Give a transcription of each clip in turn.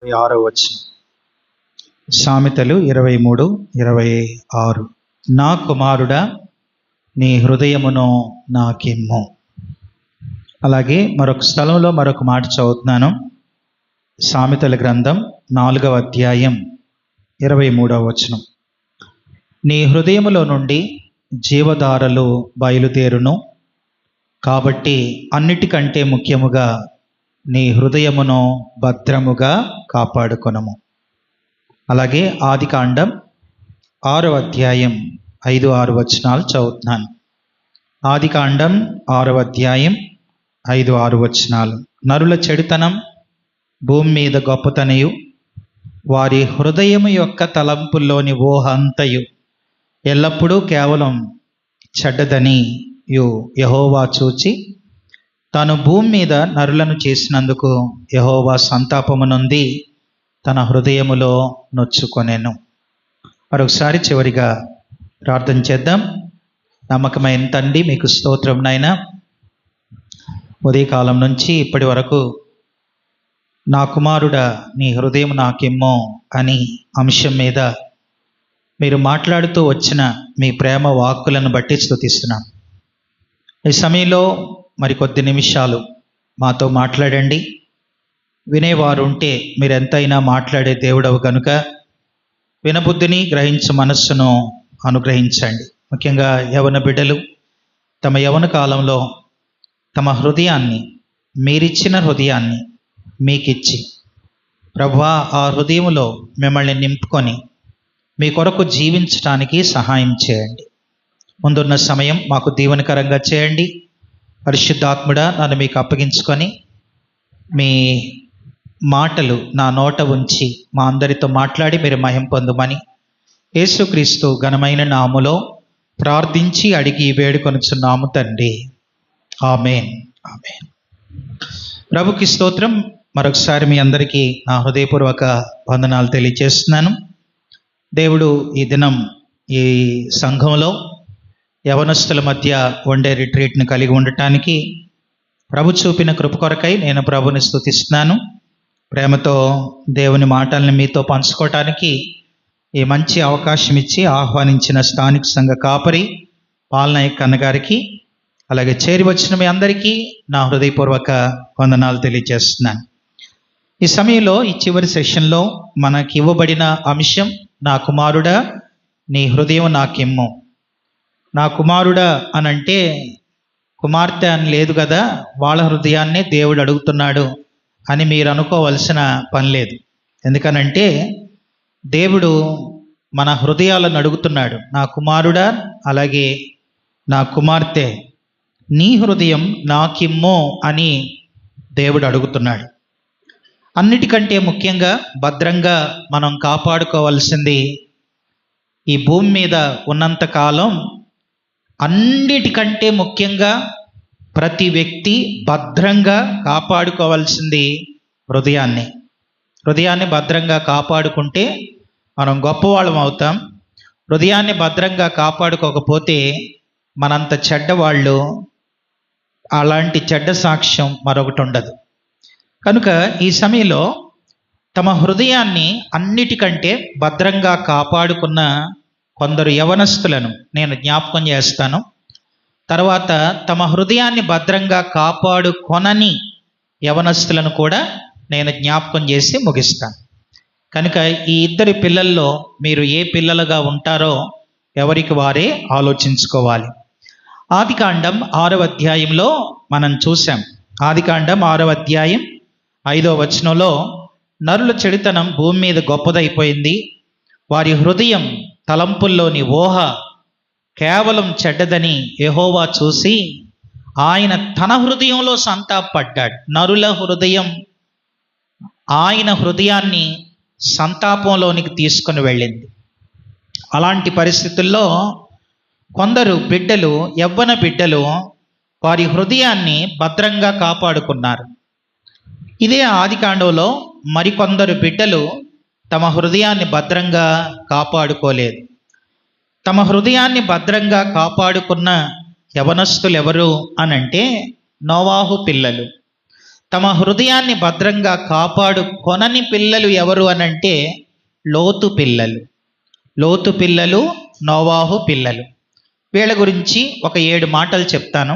26 సామెతలు 23:26. నా కుమారుడా, నీ హృదయమును నాకిమ్ము. అలాగే మరొక స్థలంలో మరొక మాట చదువుతున్నాను. సామెతల గ్రంథం 4వ అధ్యాయం 23వ వచనం. నీ హృదయములో నుండి జీవధారలు బయలుదేరును, కాబట్టి అన్నిటికంటే ముఖ్యముగా నీ హృదయమును భద్రముగా కాపాడుకొనుము. అలాగే ఆదికాండం 6వ అధ్యాయం 5-6 వచనాలు చదువుతున్నాను. ఆదికాండం 6వ అధ్యాయం 5-6 వచనాలు. నరుల చెడుతనం భూమి మీద గొప్పతనయు, వారి హృదయము యొక్క తలంపుల్లోని ఊహ అంతయు ఎల్లప్పుడూ కేవలం చెడ్డదని యెహోవా చూచి తాను భూమి మీద నరులను చేసినందుకు యెహోవా సంతాపము నొంది తన హృదయములో నొచ్చుకొనెను. మరొకసారి చివరిగా ప్రార్థన చేద్దాం. నమ్మకమైన తండ్రి, మీకు స్తోత్రం నాయనా. ఉదయకాలం నుంచి ఇప్పటి వరకు నా కుమారుడా, నీ హృదయం నాకిమ్మో అని అంశం మీద మీరు మాట్లాడుతూ వచ్చిన మీ ప్రేమ వాక్కులను బట్టి స్తుతిస్తున్నాం. ఈ సమయంలో మరికొద్ది నిమిషాలు మాతో మాట్లాడండి. వినేవారు ఉంటే మీరు ఎంతైనా మాట్లాడే దేవుడవు కనుక వినబుద్ధిని గ్రహించే మనస్సును అనుగ్రహించండి. ముఖ్యంగా యవన బిడ్డలు తమ యవన కాలంలో తమ హృదయాన్ని, మీరిచ్చిన హృదయాన్ని మీకిచ్చి ప్రభువా ఆ హృదయములో మిమ్మల్ని నింపుకొని మీ కొరకు జీవించడానికి సహాయం చేయండి. ముందున్న సమయం మాకు దీవెనకరంగా చేయండి. పరిశుద్ధాత్ముడా, నన్ను మీకు అప్పగించుకొని మీ మాటలు నా నోట ఉంచి మా అందరితో మాట్లాడి మీరు మహిమ పొందుమని యేసుక్రీస్తు ఘనమైన నామములో ప్రార్థించి అడిగి వేడుకొనుచున్నాము తండ్రి. ఆమేన్, ఆమేన్. ప్రభుకి స్తోత్రం. మరొకసారి మీ అందరికీ నా హృదయపూర్వక వందనాలు తెలియజేస్తున్నాను. దేవుడు ఈ దినం ఈ సంఘంలో యవనస్తుల మధ్య వన్డే రిట్రీట్ని కలిగి ఉండటానికి ప్రభు చూపిన కృప కొరకై నేను ప్రభుని స్తుతిస్తున్నాను. ప్రేమతో దేవుని మాటల్ని మీతో పంచుకోవటానికి ఈ మంచి అవకాశం ఇచ్చి ఆహ్వానించిన స్థానిక సంఘ కాపరి పాలనాయక్ అన్నగారికి, అలాగే చేరి వచ్చిన మీ అందరికీ నా హృదయపూర్వక వందనాలు తెలియజేస్తున్నాను. ఈ సమయంలో ఈ చివరి సెషన్లో మనకి ఇవ్వబడిన అంశం, నా కుమారుడా, నీ హృదయం నాకిమ్ము. నా కుమారుడా అనంటే కుమార్తె అని లేదు కదా, వాళ్ళ హృదయాన్నే దేవుడు అడుగుతున్నాడు అని మీరు అనుకోవలసిన పని లేదు. ఎందుకనంటే దేవుడు మన హృదయాలను అడుగుతున్నాడు. నా కుమారుడా, అలాగే నా కుమార్తె, నీ హృదయం నాకిమ్మో అని దేవుడు అడుగుతున్నాడు. అన్నిటికంటే ముఖ్యంగా భద్రంగా మనం కాపాడుకోవాల్సింది, ఈ భూమి మీద ఉన్నంతకాలం అన్నిటికంటే ముఖ్యంగా ప్రతి వ్యక్తి భద్రంగా కాపాడుకోవాల్సింది హృదయాన్ని. హృదయాన్ని భద్రంగా కాపాడుకుంటే మనం గొప్పవాళ్ళం అవుతాం. హృదయాన్ని భద్రంగా కాపాడుకోకపోతే మనంత చెడ్డవాళ్ళు, అలాంటి చెడ్డ సాక్ష్యం మరొకటి ఉండదు. కనుక ఈ సమయంలో తమ హృదయాన్ని అన్నిటికంటే భద్రంగా కాపాడుకున్న కొందరు యవనస్తులను నేను జ్ఞాపకం చేస్తాను. తర్వాత తమ హృదయాన్ని భద్రంగా కాపాడుకొనని యవనస్తులను కూడా నేను జ్ఞాపకం చేసి ముగిస్తాను. కనుక ఈ ఇద్దరి పిల్లల్లో మీరు ఏ పిల్లలుగా ఉంటారో ఎవరికి వారే ఆలోచించుకోవాలి. ఆదికాండం 6వ అధ్యాయంలో మనం చూసాం. ఆదికాండం 6వ అధ్యాయం 5వ వచనంలో నరుల చెడుతనం భూమి మీద గొప్పదైపోయింది, వారి హృదయం తలంపుల్లోని ఊహ కేవలం చెడ్డదని యెహోవా చూసి ఆయన తన హృదయంలో సంతాపడ్డాడు. నరుల హృదయం ఆయన హృదయాన్ని సంతాపంలోనికి తీసుకొని వెళ్ళింది. అలాంటి పరిస్థితుల్లో కొందరు బిడ్డలు, యవ్వన బిడ్డలు వారి హృదయాన్ని భద్రంగా కాపాడుకున్నారు. ఇదే ఆదికాండంలో మరికొందరు బిడ్డలు తమ హృదయాన్ని భద్రంగా కాపాడుకోలేదు. తమ హృదయాన్ని భద్రంగా కాపాడుకున్న యవనస్తులు ఎవరు అనంటే నోవాహు పిల్లలు. తమ హృదయాన్ని భద్రంగా కాపాడుకొనని పిల్లలు ఎవరు అనంటే లోతు పిల్లలు. లోతు పిల్లలు, నోవాహు పిల్లలు. వీళ్ళ గురించి ఒక 7 మాటలు చెప్తాను.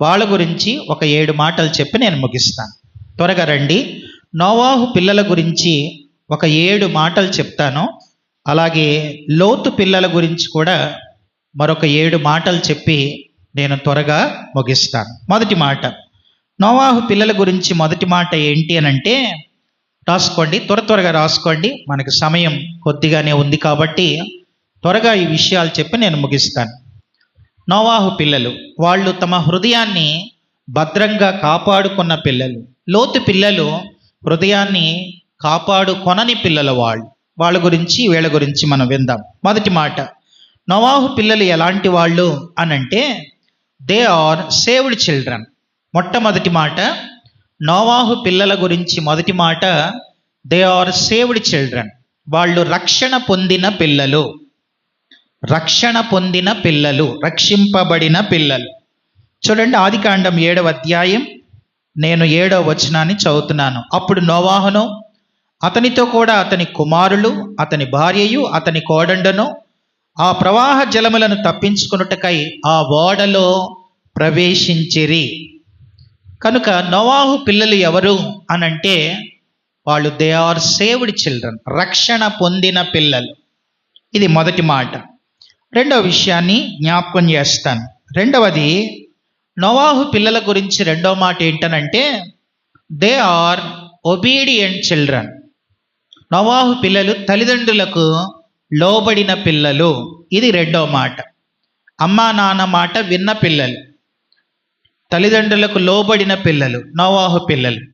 వాళ్ళ గురించి ఒక 7 మాటలు చెప్పి నేను ముగిస్తాను. త్వరగా రండి. నోవాహు పిల్లల గురించి ఒక 7 మాటలు చెప్తాను. అలాగే లోతు పిల్లల గురించి కూడా మరొక 7 మాటలు చెప్పి నేను త్వరగా ముగిస్తాను. మొదటి మాట, నోవాహు పిల్లల గురించి మొదటి మాట ఏంటి అనంటే, రాసుకోండి, త్వరగా రాసుకోండి. మనకి సమయం కొద్దిగానే ఉంది కాబట్టి త్వరగా ఈ విషయాలు చెప్పి నేను ముగిస్తాను. నోవాహు పిల్లలు, వాళ్ళు తమ హృదయాన్ని భద్రంగా కాపాడుకున్న పిల్లలు. లోతు పిల్లలు హృదయాన్ని కాపాడుకొనని పిల్లలు. వాళ్ళ గురించి వీళ్ళ గురించి మనం విందాం. మొదటి మాట, నోవాహు పిల్లలు ఎలాంటి వాళ్ళు అనంటే దే ఆర్ సేవ్డ్ చిల్డ్రన్. మొట్టమొదటి మాట, నోవాహు పిల్లల గురించి మొదటి మాట, దే ఆర్ సేవ్డ్ చిల్డ్రన్. వాళ్ళు రక్షణ పొందిన పిల్లలు. రక్షణ పొందిన పిల్లలు, రక్షింపబడిన పిల్లలు. చూడండి, ఆదికాండం 7వ అధ్యాయం నేను 7వ వచనాన్ని చదువుతున్నాను. అప్పుడు నోవాహును అతనితో కూడా అతని కుమారులు, అతని భార్యయు, అతని కోడండను ఆ ప్రవాహ జలములను తప్పించుకొనుటకై ఆ ఓడలో ప్రవేశించిరి. కనుక నోవాహు పిల్లలు ఎవరు అనంటే వాళ్ళు దే ఆర్ సేవ్డ్ చిల్డ్రన్, రక్షణ పొందిన పిల్లలు. ఇది మొదటి మాట. రెండవ విషయాన్ని జ్ఞాపకం చేస్తాను. రెండవది, నోవాహు పిల్లల గురించి రెండవ మాట ఏంటనంటే దే ఆర్ ఒబీడియంట్ చిల్డ్రన్. నోవాహు పిల్లలు తల్లిదండ్రులకు లోబడిన పిల్లలు. ఇది రెండవ మాట. అమ్మా నాన్న మాట విన్న పిల్లలు, తల్లిదండ్రులకు లోబడిన పిల్లలు నోవాహు పిల్లలు.